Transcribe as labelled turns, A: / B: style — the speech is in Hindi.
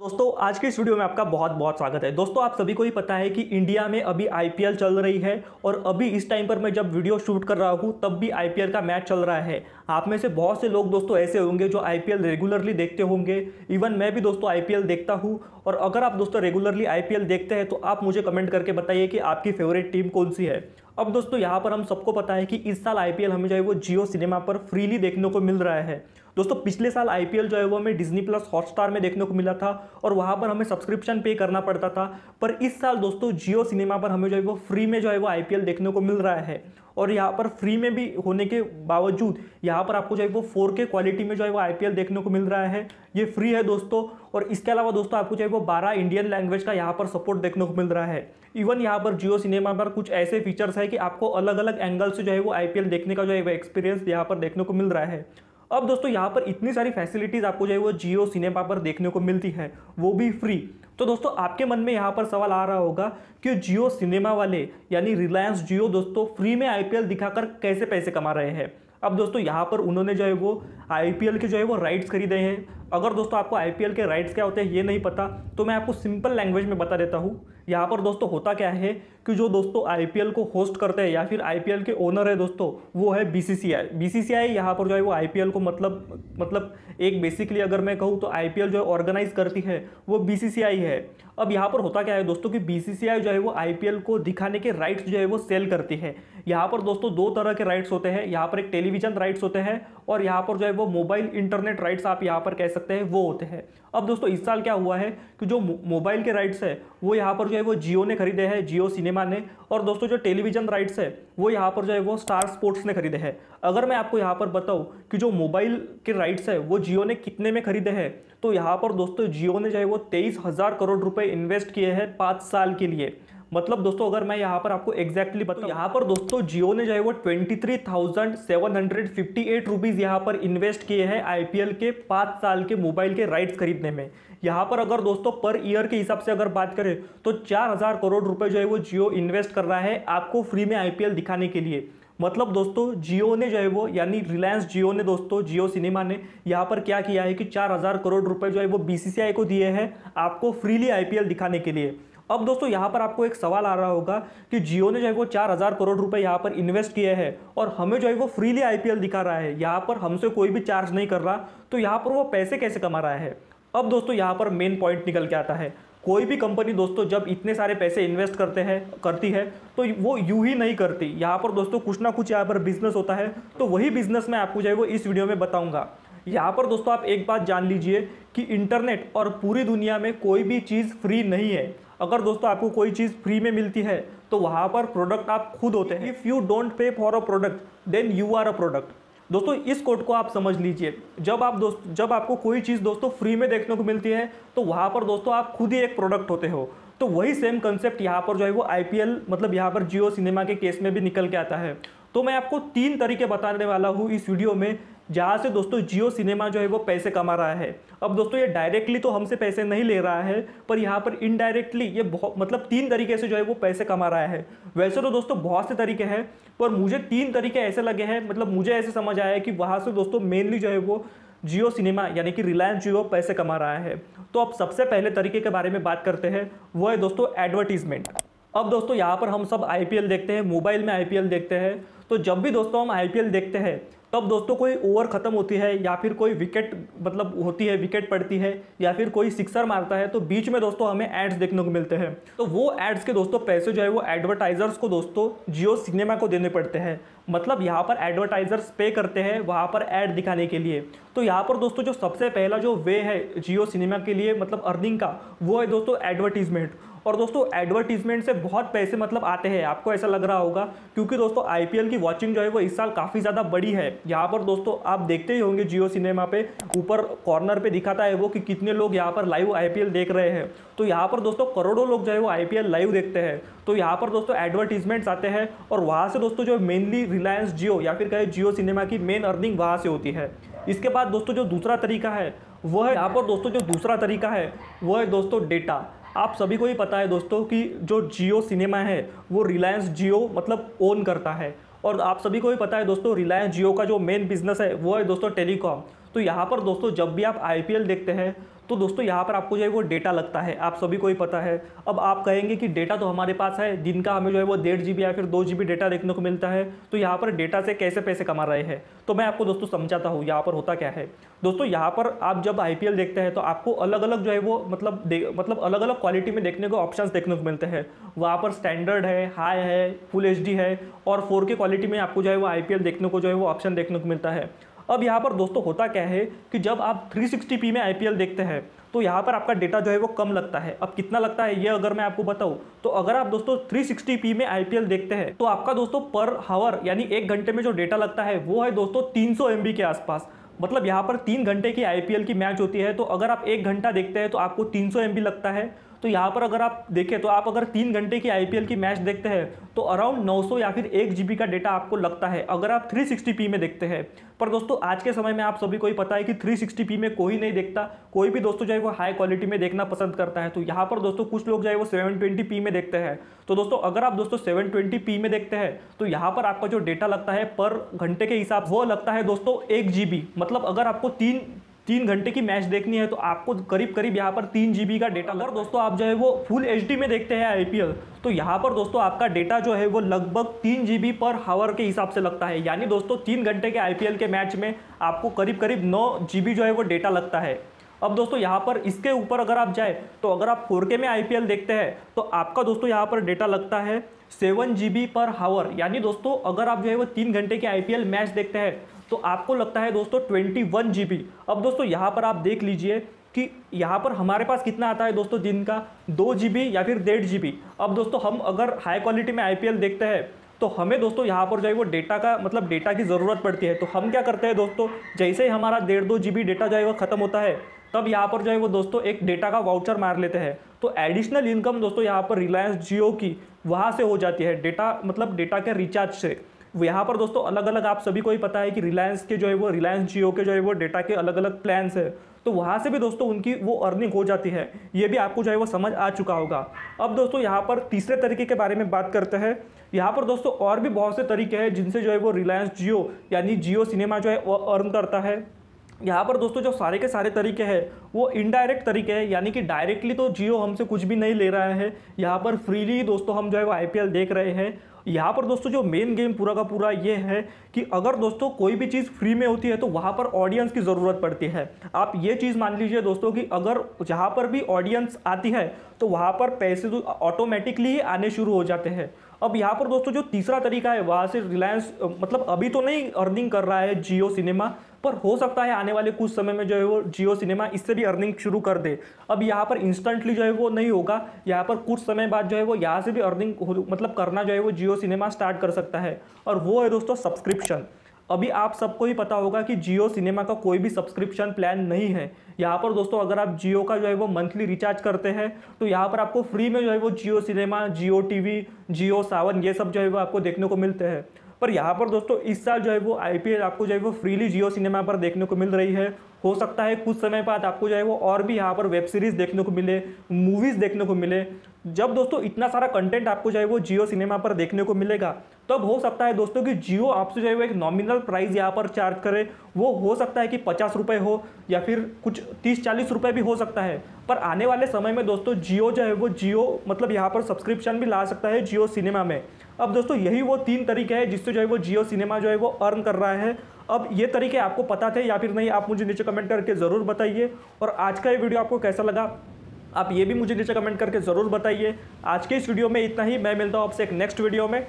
A: दोस्तों आज के इस वीडियो में आपका बहुत बहुत स्वागत है। दोस्तों आप सभी को ही पता है कि इंडिया में अभी आईपीएल चल रही है और अभी इस टाइम पर मैं जब वीडियो शूट कर रहा हूं तब भी आईपीएल का मैच चल रहा है। आप में से बहुत से लोग दोस्तों ऐसे होंगे जो आईपीएल रेगुलरली देखते होंगे। इवन मैं भी दोस्तों आईपीएल देखता हूं। और अगर आप दोस्तों रेगुलरली आईपीएल देखते हैं तो आप मुझे कमेंट करके बताइए कि आपकी फेवरेट टीम कौन सी है। अब दोस्तों यहाँ पर हम सबको पता है कि इस साल आईपीएल हमें जो है वो जियो सिनेमा पर फ्रीली देखने को मिल रहा है। दोस्तों पिछले साल आईपीएल जो है वो हमें डिज्नी प्लस हॉटस्टार में देखने को मिला था और वहाँ पर हमें सब्सक्रिप्शन पे करना पड़ता था। पर इस साल दोस्तों जियो सिनेमा पर हमें जो है वो फ्री में जो है वो आईपीएल देखने को मिल रहा है। और यहाँ पर फ्री में भी होने के बावजूद यहाँ पर आपको जो है वो 4K क्वालिटी में जो है वो आईपीएल देखने को मिल रहा है। ये फ्री है दोस्तों। और इसके अलावा दोस्तों आपको जो है वो 12 इंडियन लैंग्वेज का यहाँ पर सपोर्ट देखने को मिल रहा है। इवन यहाँ पर जियो सिनेमा पर कुछ ऐसे फीचर्स है कि आपको अलग अलग एंगल से जो है वो आईपीएल देखने का जो है वो एक्सपीरियंस यहाँ पर देखने को मिल रहा है। अब दोस्तों यहाँ पर इतनी सारी फैसिलिटीज़ आपको जो है वो जियो सिनेमा पर देखने को मिलती है, वो भी फ्री। तो दोस्तों आपके मन में यहाँ पर सवाल आ रहा होगा कि जियो सिनेमा वाले यानी रिलायंस जियो दोस्तों फ्री में आईपीएल दिखाकर कैसे पैसे कमा रहे हैं। अब दोस्तों यहाँ पर उन्होंने जो है वो आईपीएल के जो है वो राइट्स खरीदे हैं। अगर दोस्तों आपको आईपीएल के राइट्स क्या होते हैं ये नहीं पता तो मैं आपको सिंपल लैंग्वेज में बता देता हूँ। यहाँ पर दोस्तों होता क्या है कि जो दोस्तों आईपीएल को होस्ट करते हैं या फिर आईपीएल के ओनर है दोस्तों वो है बीसीसीआई। बीसीसीआई यहाँ पर जो है वो आईपीएल को मतलब एक बेसिकली अगर मैं कहूँ तो आईपीएल जो ऑर्गेनाइज करती है वो बीसीसीआई है। अब यहाँ पर होता क्या है दोस्तों कि बीसीसीआई जो है वो आईपीएल को दिखाने के राइट्स जो है वो सेल करती है। यहाँ पर दोस्तों दो तरह के राइट्स होते हैं। यहाँ पर एक टेलीविजन राइट्स होते हैं और यहाँ पर जो है वो मोबाइल इंटरनेट राइट्स आप यहाँ पर कह सकते हैं वो होते हैं। अब दोस्तों इस साल क्या हुआ है कि जो मोबाइल के राइट्स है वो यहाँ पर जो है वो जियो ने खरीदे हैं, जियो सिनेमा ने। और दोस्तों जो टेलीविजन राइट्स है वो यहाँ पर जो है वो स्टार स्पोर्ट्स ने खरीदे हैं। अगर मैं आपको यहाँ पर बताऊँ कि जो मोबाइल के राइट्स है वो जियो ने कितने में खरीदे हैं तो यहाँ पर दोस्तों जियो ने जो है वो 23,000 करोड़ रुपए इन्वेस्ट किए हैं 5 साल के लिए। मतलब दोस्तों अगर मैं यहाँ पर आपको एग्जैक्टली बताऊँ यहाँ पर दोस्तों जियो ने जो है वो 23,758 रुपीज़ यहाँ पर इन्वेस्ट किए हैं आईपीएल के 5 साल के मोबाइल के राइट्स खरीदने में। यहाँ पर अगर दोस्तों पर ईयर के हिसाब से अगर बात करें तो 4,000 करोड़ रुपए जो है वो जियो इन्वेस्ट कर रहा है आपको फ्री में आईपीएल दिखाने के लिए। मतलब दोस्तों जियो ने जो है वो यानी रिलायंस जियो ने दोस्तों जियो सिनेमा ने यहाँ पर क्या किया है कि 4,000 करोड़ रुपए जो है वो बीसीसीआई को दिए हैं आपको फ्रीली आईपीएल दिखाने के लिए। अब दोस्तों यहाँ पर आपको एक सवाल आ रहा होगा कि जियो ने जो है वो 4,000 करोड़ रुपए यहाँ पर इन्वेस्ट किए हैं और हमें जो है वो फ्रीली आईपीएल दिखा रहा है, यहाँ पर हमसे कोई भी चार्ज नहीं कर रहा, तो यहाँ पर वो पैसे कैसे कमा रहा है। अब दोस्तों यहाँ पर मेन पॉइंट निकल के आता है। कोई भी कंपनी दोस्तों जब इतने सारे पैसे इन्वेस्ट करती है तो वो यूं ही नहीं करती। यहाँ पर दोस्तों कुछ ना कुछ यहाँ पर बिजनेस होता है, तो वही बिजनेस मैं आपको जो है वो इस वीडियो में बताऊंगा। यहाँ पर दोस्तों आप एक बात जान लीजिए कि इंटरनेट और पूरी दुनिया में कोई भी चीज़ फ्री नहीं है। अगर दोस्तों आपको कोई चीज़ फ्री में मिलती है तो वहाँ पर प्रोडक्ट आप खुद होते हैं। If you don't pay for a product then you are a product. दोस्तों इस कोड को आप समझ लीजिए। जब आपको कोई चीज़ दोस्तों फ्री में देखने को मिलती है तो वहाँ पर दोस्तों आप खुद ही एक प्रोडक्ट होते हो। तो वही सेम कंसेप्ट यहाँ पर जो है वो आईपीएल मतलब यहाँ पर जियो सिनेमा के केस में भी निकल के आता है। तो मैं आपको 3 तरीके बताने वाला हूँ इस वीडियो में जहाँ से दोस्तों जियो सिनेमा जो है वो पैसे कमा रहा है। अब दोस्तों ये डायरेक्टली तो हमसे पैसे नहीं ले रहा है पर यहाँ पर इनडायरेक्टली ये बहुत मतलब 3 तरीके से जो है वो पैसे कमा रहा है। वैसे तो दोस्तों बहुत से तरीके हैं पर मुझे 3 तरीके ऐसे लगे हैं, मतलब मुझे ऐसे समझ आया है कि वहाँ से दोस्तों मेनली जो है वो जियो सिनेमा यानी कि रिलायंस जियो पैसे कमा रहा है। तो अब सबसे पहले तरीके के बारे में बात करते हैं, वो है दोस्तों एडवर्टीजमेंट। अब दोस्तों यहाँ पर हम सब आईपीएल देखते हैं, मोबाइल में आईपीएल देखते हैं। तो जब भी दोस्तों हम आईपीएल देखते हैं तब दोस्तों कोई ओवर ख़त्म होती है या फिर कोई विकेट मतलब होती है, विकेट पड़ती है या फिर कोई सिक्सर मारता है तो बीच में दोस्तों हमें एड्स देखने को मिलते हैं। तो वो एड्स के दोस्तों पैसे जो है वो एडवर्टाइजर्स को दोस्तों जियो सिनेमा को देने पड़ते हैं। मतलब यहाँ पर एडवर्टाइजर्स पे करते हैं वहाँ पर ऐड दिखाने के लिए। तो यहाँ पर दोस्तों जो सबसे पहला जो वे है जियो सिनेमा के लिए मतलब अर्निंग का, वो है दोस्तों एडवर्टीजमेंट। और दोस्तों एडवर्टीजमेंट से बहुत पैसे मतलब आते हैं, आपको ऐसा लग रहा होगा क्योंकि दोस्तों आईपीएल की वॉचिंग जो है वो इस साल काफ़ी ज़्यादा बड़ी है। यहाँ पर दोस्तों आप देखते ही होंगे जियो सिनेमा पे ऊपर कॉर्नर पे दिखाता है वो कि कितने लोग यहाँ पर लाइव आईपीएल देख रहे हैं। तो यहाँ पर दोस्तों करोड़ों लोग जो है वो आईपीएल लाइव देखते हैं। तो यहाँ पर दोस्तों एडवर्टीजमेंट्स आते हैं और वहाँ से दोस्तों जो मेनली रिलायंस जियो या फिर कहे जियो सिनेमा की मेन अर्निंग वहाँ से होती है। इसके बाद दोस्तों जो दूसरा तरीका है वो है यहाँ पर दोस्तों जो दूसरा तरीका है वो है दोस्तों डेटा। आप सभी को ही पता है दोस्तों कि जो जियो सिनेमा है वो रिलायंस जियो मतलब ओन करता है। और आप सभी को ही पता है दोस्तों रिलायंस जियो का जो मेन बिजनेस है वो है दोस्तों टेलीकॉम। तो यहाँ पर दोस्तों जब भी आप आईपीएल देखते हैं तो दोस्तों यहाँ पर आपको जो है वो डेटा लगता है, आप सभी को ही पता है। अब आप कहेंगे कि डेटा तो हमारे पास है, दिन का हमें जो है वो 1.5 GB या फिर 2 GB डेटा देखने को मिलता है, तो यहाँ पर डेटा से कैसे पैसे कमा रहे हैं। तो मैं आपको दोस्तों समझाता हूँ यहाँ पर होता क्या है। दोस्तों यहाँ पर आप जब IPL देखते हैं तो आपको अलग अलग जो है वो मतलब अलग अलग क्वालिटी में देखने को ऑप्शंस देखने को मिलते हैं। वहाँ पर स्टैंडर्ड है, हाई है, फुल HD है और 4K क्वालिटी में आपको जो है वो IPL देखने को जो है वो ऑप्शन देखने को मिलता है। अब यहाँ पर दोस्तों होता क्या है कि जब आप 360p में IPL देखते हैं तो यहाँ पर आपका डेटा जो है वो कम लगता है। अब कितना लगता है ये अगर मैं आपको बताऊँ तो अगर आप दोस्तों 360p में IPL देखते हैं तो आपका दोस्तों पर हावर यानी 1 घंटे में जो डेटा लगता है वो है दोस्तों 300 MB के आसपास। मतलब यहाँ पर 3 घंटे की IPL की मैच होती है, तो अगर आप 1 घंटा देखते हैं तो आपको 300 MB लगता है। तो यहाँ पर अगर आप देखें तो आप अगर 3 घंटे की IPL की मैच देखते हैं तो अराउंड 900 या फिर 1 GB का डेटा आपको लगता है अगर आप 360p में देखते हैं। पर दोस्तों आज के समय में आप सभी को ही पता है कि 360p में कोई नहीं देखता, कोई भी दोस्तों जो है वो हाई क्वालिटी में देखना पसंद करता है। तो यहाँ पर दोस्तों कुछ लोग जो है वो 720p में देखते हैं। तो दोस्तों अगर आप दोस्तों 720p में देखते हैं तो यहाँ पर आपका जो डेटा लगता है पर घंटे के हिसाब वो लगता है दोस्तों 1 GB। मतलब अगर आपको 3 घंटे की मैच देखनी है तो आपको करीब करीब यहाँ पर 3 GB का डेटा। अगर दोस्तों आप जो है वो फुल HD में देखते हैं IPL तो यहाँ पर दोस्तों आपका डेटा जो है वो लगभग 3 GB पर हावर के हिसाब से लगता है। यानी दोस्तों 3 घंटे के IPL के मैच में आपको करीब करीब 9 GB जो है वो डेटा लगता है। अब दोस्तों यहाँ पर इसके ऊपर अगर आप जाए तो अगर आप 4K में IPL देखते हैं तो आपका दोस्तों यहाँ पर डेटा लगता है 7 GB पर हावर। यानी दोस्तों अगर आप जो है वो 3 घंटे के IPL मैच देखते हैं तो आपको लगता है दोस्तों 21 GB। अब दोस्तों यहाँ पर आप देख लीजिए कि यहाँ पर हमारे पास कितना आता है दोस्तों दिन का 2 GB या फिर 1.5 GB। अब दोस्तों हम अगर हाई क्वालिटी में IPL देखते हैं तो हमें दोस्तों यहाँ पर जो है वो डेटा का मतलब डेटा की ज़रूरत पड़ती है। तो हम क्या करते हैं दोस्तों, जैसे ही हमारा 1.5-2 GB डेटा जो है वो ख़त्म होता है तब यहाँ पर जो है वो दोस्तों एक डेटा का वाउचर मार लेते हैं। तो एडिशनल इनकम दोस्तों यहाँ पर रिलायंस जियो की वहाँ से हो जाती है, डेटा मतलब डेटा के रिचार्ज से। यहाँ पर दोस्तों अलग अलग आप सभी को ही पता है कि रिलायंस के जो है वो रिलायंस जियो के जो है वो डेटा के अलग अलग प्लान्स है, तो वहाँ से भी दोस्तों उनकी वो अर्निंग हो जाती है। ये भी आपको जो है वो समझ आ चुका होगा। अब दोस्तों यहाँ पर तीसरे तरीके के बारे में बात करते हैं। यहाँ पर दोस्तों और भी बहुत से तरीके हैं जिनसे जो है वो रिलायंस जियो यानी जियो सिनेमा जो है वो अर्न करता है। यहाँ पर दोस्तों जो सारे के सारे तरीके हैं वो इनडायरेक्ट तरीके हैं, यानी कि डायरेक्टली तो जियो हमसे कुछ भी नहीं ले रहा है। यहाँ पर फ्रीली दोस्तों हम जो है वो IPL देख रहे हैं। यहाँ पर दोस्तों जो मेन गेम पूरा का पूरा ये है कि अगर दोस्तों कोई भी चीज़ फ्री में होती है तो वहाँ पर ऑडियंस की ज़रूरत पड़ती है। आप ये चीज़ मान लीजिए दोस्तों कि अगर जहाँ पर भी ऑडियंस आती है तो वहाँ पर पैसे तो ऑटोमेटिकली ही आने शुरू हो जाते हैं। अब यहाँ पर दोस्तों जो तीसरा तरीका है वहाँ से रिलायंस मतलब अभी तो नहीं अर्निंग कर रहा है जियो सिनेमा, पर हो सकता है आने वाले कुछ समय में जो है वो जियो सिनेमा इससे भी अर्निंग शुरू कर दे। अब यहाँ पर इंस्टेंटली जो है वो नहीं होगा, यहाँ पर कुछ समय बाद जो है वो यहाँ से भी अर्निंग मतलब करना जो है वो जियो सिनेमा स्टार्ट कर सकता है, और वो है दोस्तों सब्सक्रिप्शन। अभी आप सबको ही पता होगा कि जियो सिनेमा का कोई भी सब्सक्रिप्शन प्लान नहीं है। यहाँ पर दोस्तों अगर आप जियो का जो है वो मंथली रिचार्ज करते हैं तो यहाँ पर आपको फ्री में जो है वो जियो सिनेमा, जियो TV, जियो सावन ये सब जो है वो आपको देखने को मिलते हैं। पर यहाँ पर दोस्तों इस साल जो है वो IPL आपको जो है वो फ्रीली जियो सिनेमा पर देखने को मिल रही है। हो सकता है कुछ समय बाद आपको जो है वो और भी यहाँ पर वेब सीरीज़ देखने को मिले, मूवीज़ देखने को मिले। जब दोस्तों इतना सारा कंटेंट आपको जो है वो जियो सिनेमा पर देखने को मिलेगा तब हो सकता है दोस्तों कि जियो आपसे जो है वो एक नॉमिनल प्राइस यहाँ पर चार्ज करे। वो हो सकता है कि 50 रुपये हो या फिर कुछ 30-40 रुपये भी हो सकता है। पर आने वाले समय में दोस्तों जियो जो है वो जियो मतलब यहाँ पर सब्सक्रिप्शन भी ला सकता है जियो सिनेमा में। अब दोस्तों यही वो 3 तरीके हैं जिससे जो है वो जियो सिनेमा जो है वो अर्न कर रहा है। अब ये तरीके आपको पता थे या फिर नहीं, आप मुझे नीचे कमेंट करके ज़रूर बताइए। और आज का ये वीडियो आपको कैसा लगा आप ये भी मुझे नीचे कमेंट करके ज़रूर बताइए। आज के इस वीडियो में इतना ही, मैं मिलता हूँ आपसे एक नेक्स्ट वीडियो में।